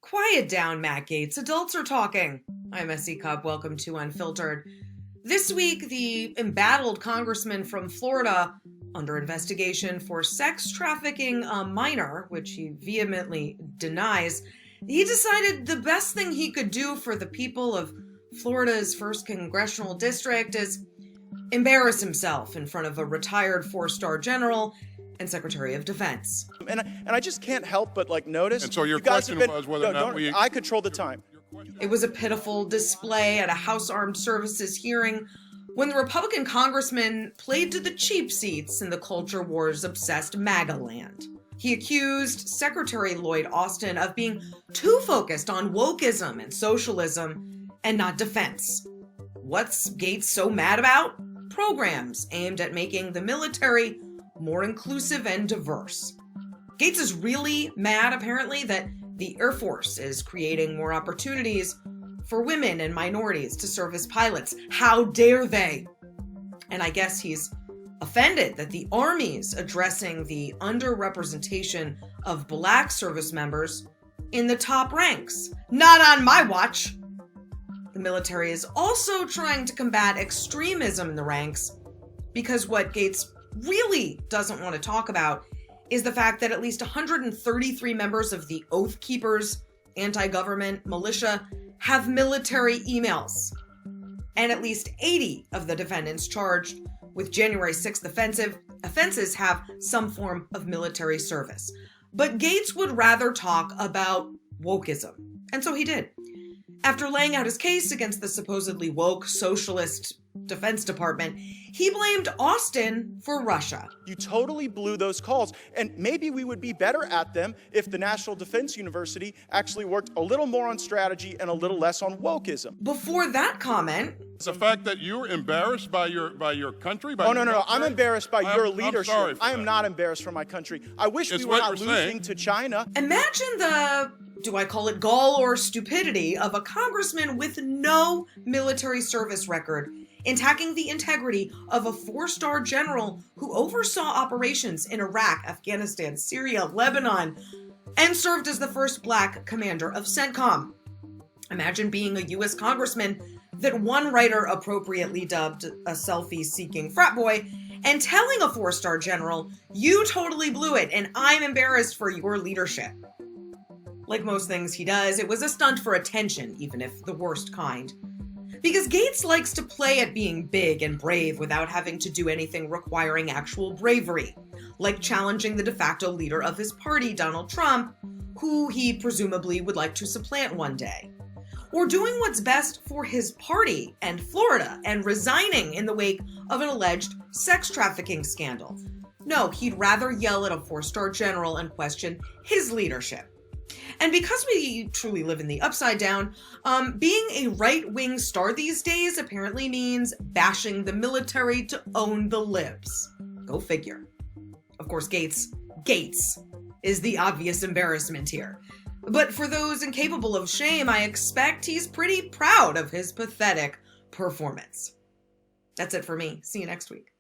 Quiet down, Matt Gaetz. Adults are talking. I'm S.E. Cupp. Welcome to Unfiltered. This week, the embattled congressman from Florida, under investigation for sex trafficking a minor, which he vehemently denies, he decided the best thing he could do for the people of Florida's 1st congressional district is embarrass himself in front of a retired 4-star general and Secretary of Defense. And I just can't help but notice. And so your question was whether or not I control the time. It was a pitiful display at a House Armed Services hearing when the Republican congressman played to the cheap seats in the culture wars obsessed MAGA land. He accused Secretary Lloyd Austin of being too focused on wokeism and socialism and not defense. What's Gaetz so mad about? Programs aimed at making the military more inclusive and diverse. Gaetz is really mad, apparently, that the Air Force is creating more opportunities for women and minorities to serve as pilots. How dare they? And I guess he's offended that the Army's addressing the underrepresentation of Black service members in the top ranks. Not on my watch. The military is also trying to combat extremism in the ranks because what Gaetz really doesn't want to talk about is the fact that at least 133 members of the Oath Keepers anti-government militia have military emails. And at least 80 of the defendants charged with January 6th offenses have some form of military service. But Gaetz would rather talk about wokeism. And so he did. After laying out his case against the supposedly woke socialist Defense Department, he blamed Austin for Russia. You totally blew those calls, and maybe we would be better at them if the National Defense University actually worked a little more on strategy and a little less on wokeism. Before that comment, it's the fact that you're embarrassed by your country. No. I'm embarrassed by your leadership. I'm sorry for I am that. not embarrassed for my country. I wish we were not losing to China. Imagine the, do I call it gall or stupidity, of a congressman with no military service record attacking the integrity of a 4-star general who oversaw operations in Iraq, Afghanistan, Syria, Lebanon, and served as the first Black commander of CENTCOM. Imagine being a U.S. congressman that one writer appropriately dubbed a selfie-seeking frat boy and telling a 4-star general, "You totally blew it and I'm embarrassed for your leadership." Like most things he does, it was a stunt for attention, even if the worst kind. Because Gaetz likes to play at being big and brave without having to do anything requiring actual bravery, like challenging the de facto leader of his party, Donald Trump, who he presumably would like to supplant one day. Or doing what's best for his party and Florida and resigning in the wake of an alleged sex trafficking scandal. No, he'd rather yell at a 4-star general and question his leadership. And because we truly live in the upside down, being a right-wing star these days apparently means bashing the military to own the libs. Go figure. Of course, Gaetz is the obvious embarrassment here. But for those incapable of shame, I expect he's pretty proud of his pathetic performance. That's it for me. See you next week.